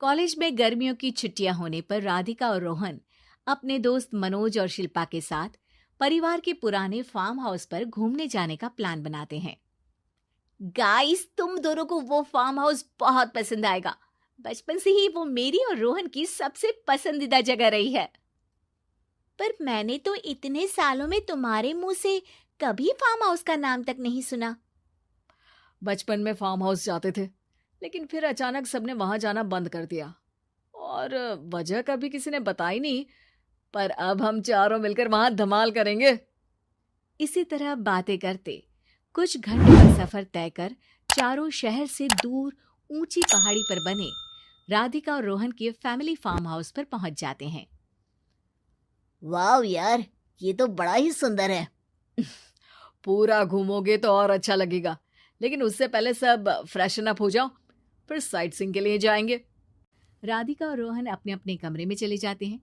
College में गर्मियों की छुट्टियां होने पर राधिका और रोहन अपने दोस्त मनोज और शिल्पा के साथ परिवार के पुराने फार्म हाउस पर घूमने जाने का प्लान बनाते हैं। गाइस, तुम दोनों को वो फार्म हाउस बहुत पसंद आएगा। बचपन से ही वो मेरी और रोहन की सबसे पसंदीदा जगह रही है। पर मैंने तो इतने सालों में तुम्हारे मुंह से कभी फार्म हाउस का नाम तक नहीं सुना। बचपन में फार्म हाउस जाते थे, लेकिन फिर अचानक सबने वहां जाना बंद कर दिया और वजह कभी किसी ने बताई नहीं। पर अब हम चारों मिलकर वहां धमाल करेंगे। इसी तरह बातें करते कुछ घंटों का सफर तय कर चारों शहर से दूर ऊंची पहाड़ी पर बने राधिका और रोहन के फैमिली फार्म हाउस पर पहुंच जाते हैं। वाह यार, ये तो बड़ा ही सुंदर है। पूरा घूमोगे तो और अच्छा लगेगा, लेकिन उससे पहले सब फ्रेशन अप हो जाओ, फिर साइट सीइंग के लिए जाएंगे। राधिका और रोहन अपने अपने कमरे में चले जाते हैं,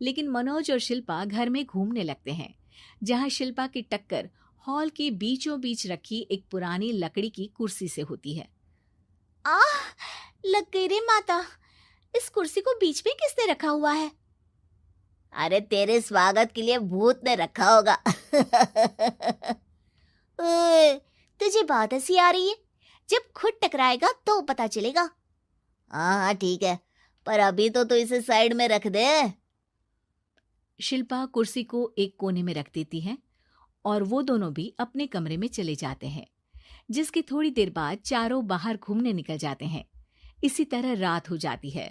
लेकिन मनोज और शिल्पा घर में घूमने लगते हैं, जहां शिल्पा की टक्कर हॉल के बीचों बीच रखी एक पुरानी लकड़ी की कुर्सी से होती है। आह, लग गई रे माता, इस कुर्सी को बीच में किसने रखा हुआ है? अरे तेरे स्वागत के लिए भूत ने रखा होगा। ओए, तुझे बात हंसी आ रही है? जब खुद टकराएगा तो पता चलेगा। हाँ हाँ ठीक है, पर अभी तो इसे साइड में रख दे। शिल्पा कुर्सी को एक कोने में रख देती है और वो दोनों भी अपने कमरे में चले जाते हैं, जिसकी थोड़ी देर बाद चारों बाहर घूमने निकल जाते हैं। इसी तरह रात हो जाती है।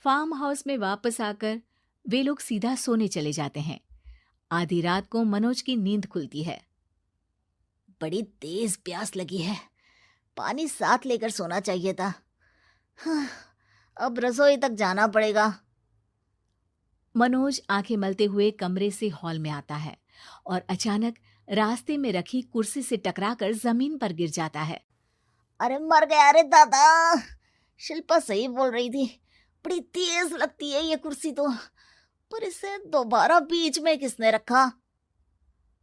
फार्म हाउस में वापस आकर वे लोग सीधा सोने चले जाते हैं। आधी रात को मनोज की नींद खुलती है। बड़ी तेज प्यास लगी है, पानी साथ लेकर सोना चाहिए था। हाँ, अब रसोई तक जाना पड़ेगा। मनोज आंखें मलते हुए कमरे से हॉल में आता है और अचानक रास्ते में रखी कुर्सी से टकराकर जमीन पर गिर जाता है। अरे मर गया रे दादा। शिल्पा सही बोल रही थी, बड़ी तेज लगती है ये कुर्सी तो, पर इसे दोबारा बीच में किसने रखा?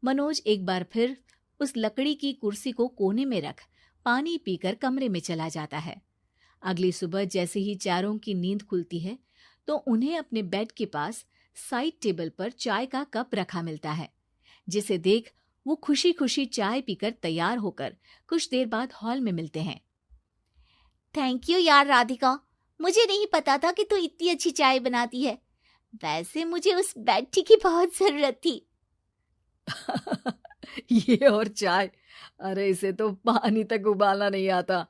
मनोज एक बार फिर उस लकड़ी की कुर्सी को कोने में रख पानी पीकर कमरे में चला जाता है। अगली सुबह जैसे ही चारों की नींद खुलती है तो उन्हें अपने बेड के पास साइड टेबल पर चाय का कप रखा मिलता है, जिसे देख वो खुशी खुशी चाय पीकर तैयार होकर कुछ देर बाद हॉल में मिलते हैं। थैंक यू यार राधिका, मुझे नहीं पता था कि तू इतनी अच्छी चाय बनाती है। वैसे मुझे उस बेड टी की बहुत जरूरत थी। ये और चाय, अरे इसे तो पानी तक उबालना नहीं आता।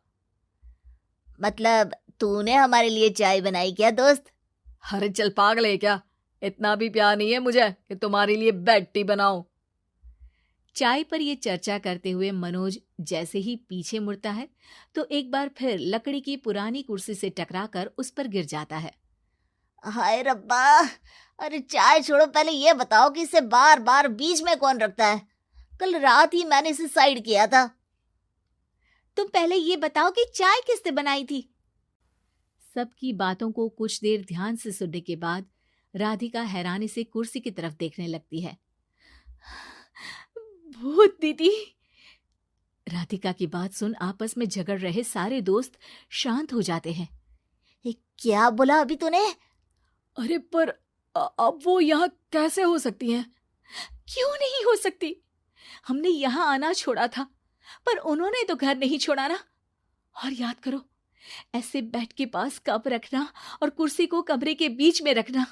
मतलब तूने हमारे लिए चाय बनाई क्या दोस्त? अरे चल पागल है क्या, इतना भी प्यार नहीं है मुझे कि तुम्हारे लिए बेड टी बनाऊं। चाय पर ये चर्चा करते हुए मनोज जैसे ही पीछे मुड़ता है तो एक बार फिर लकड़ी की पुरानी कुर्सी से टकराकर उस पर गिर जाता है। हाय रब्बा, अरे चाय छोड़ो, पहले ये बताओ कि इसे बार बार बीच में कौन रखता है? कल रात ही मैंने इसे साइड किया था। तुम पहले ये बताओ कि चाय किसने बनाई थी? सबकी बातों को कुछ देर ध्यान से सुनने के बाद राधिका हैरानी से कुर्सी की तरफ देखने लगती है। भूत दीदी। राधिका की बात सुन आपस में झगड़ रहे सारे दोस्त शांत हो जाते हैं। क्या बोला अभी तूने? अरे पर अब वो यहाँ कैसे हो सकती हैं? क्यों नहीं हो सकती? हमने यहाँ आना छोड़ा था, पर उन्होंने तो घर नहीं छोड़ा ना। और याद करो, ऐसे बेड के पास कप रखना और कुर्सी को कमरे के बीच में रखना,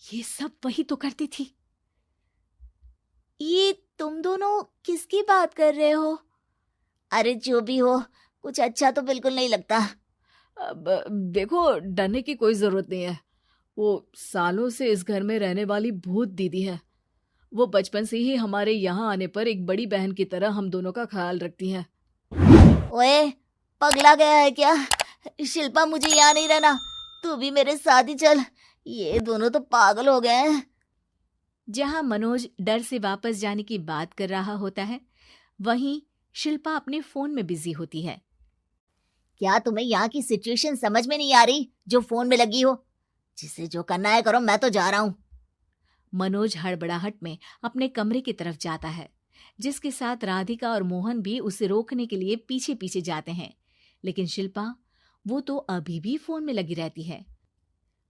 ये सब वही तो करती थी। ये तुम दोनों किसकी बात कर रहे हो? अरे जो भी हो, कुछ अच्छा तो बिल्कुल नहीं लगता। अब देखो, डरने की कोई जरूरत नहीं है। वो सालों से इस घर में रहने वाली भूत दीदी है। वो बचपन से ही हमारे यहाँ आने पर एक बड़ी बहन की तरह हम दोनों का ख्याल रखती हैं। ओए, पगला गया है क्या? शिल्पा, मुझे यहाँ नहीं रहना, तू भी मेरे साथ ही चल। ये दोनों तो पागल हो गए हैं। जहां मनोज डर से वापस जाने की बात कर रहा होता है, वहीं शिल्पा अपने फोन में बिजी होती है। क्या तुम्हें यहाँ की सिचुएशन समझ में नहीं आ रही जो फोन में लगी हो? जिसे जो करना है करो, मैं तो जा रहा हूँ। मनोज हड़बड़ाहट में अपने कमरे की तरफ जाता है, जिसके साथ राधिका और मोहन भी उसे रोकने के लिए पीछे पीछे जाते हैं, लेकिन शिल्पा वो तो अभी भी फोन में लगी रहती है।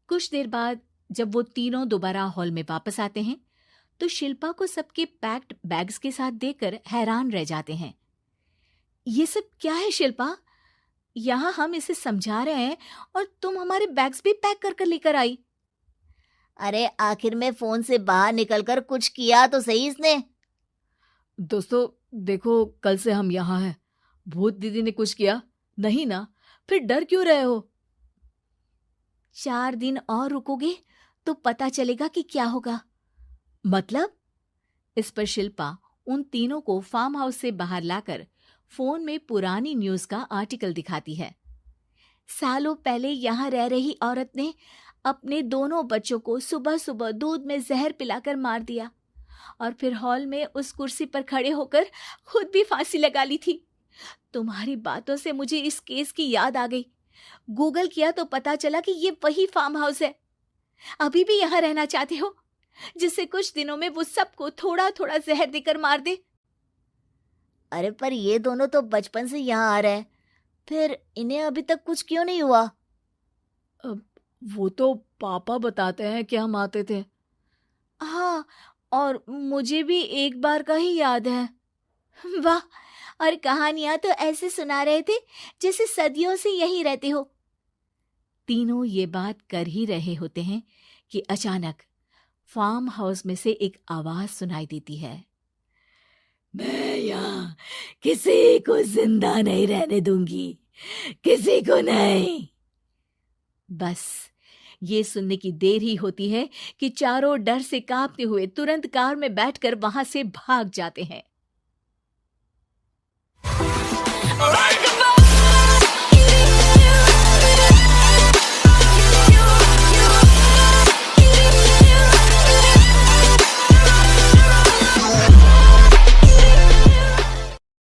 कुछ देर बाद जब वो तीनों दोबारा हॉल में वापस आते हैं तो शिल्पा को सबके पैक्ड बैग्स के साथ देखकर हैरान रह जाते हैं। ये सब क्या है शिल्पा? यहाँ हम इसे समझा रहे हैं और तुम हमारे बैग्स भी पैक कर कर लेकर आई। अरे आखिर में फोन से बाहर निकलकर कुछ किया तो सही इसने। दोस्तों देखो, कल से हम यहाँ हैं। भूत दीदी ने कुछ किया नहीं ना? फिर डर क्यों रहे हो? 4 दिन और रुकोगे तो पता चलेगा कि क्या होगा। मतलब? इस पर शिल्पा उन तीनों को फार्म हाउस से बाहर लाकर फोन में पुरानी न्यूज का आर्टिकल दिखाती है। सालों पहले यहाँ रह रही औरत ने अपने दोनों बच्चों को सुबह सुबह दूध में जहर पिलाकर मार दिया और फिर हॉल में उस कुर्सी पर खड़े होकर खुद भी फांसी लगा ली थी। तुम्हारी बातों से मुझे इस केस की याद आ गई। गूगल किया तो पता चला कि ये वही फार्म हाउस है। अभी भी यहाँ रहना चाहते हो जिससे कुछ दिनों में वो सबको थोड़ा थोड़ा जहर देकर मार दे? अरे पर ये दोनों तो बचपन से यहाँ आ रहे हैं, फिर इन्हें अभी तक कुछ क्यों नहीं हुआ? वो तो पापा बताते हैं कि हम आते थे। हाँ, और मुझे भी एक बार का ही याद है। वाह, और कहानियां तो ऐसे सुना रहे थे जैसे सदियों से यहीं रहते हो। तीनों ये बात कर ही रहे होते हैं कि अचानक फार्म हाउस में से एक आवाज सुनाई देती है। मैं यहाँ किसी को जिंदा नहीं रहने दूंगी, किसी को नहीं। बस ये सुनने की देर ही होती है कि चारों डर से कांपते हुए तुरंत कार में बैठकर वहां से भाग जाते हैं।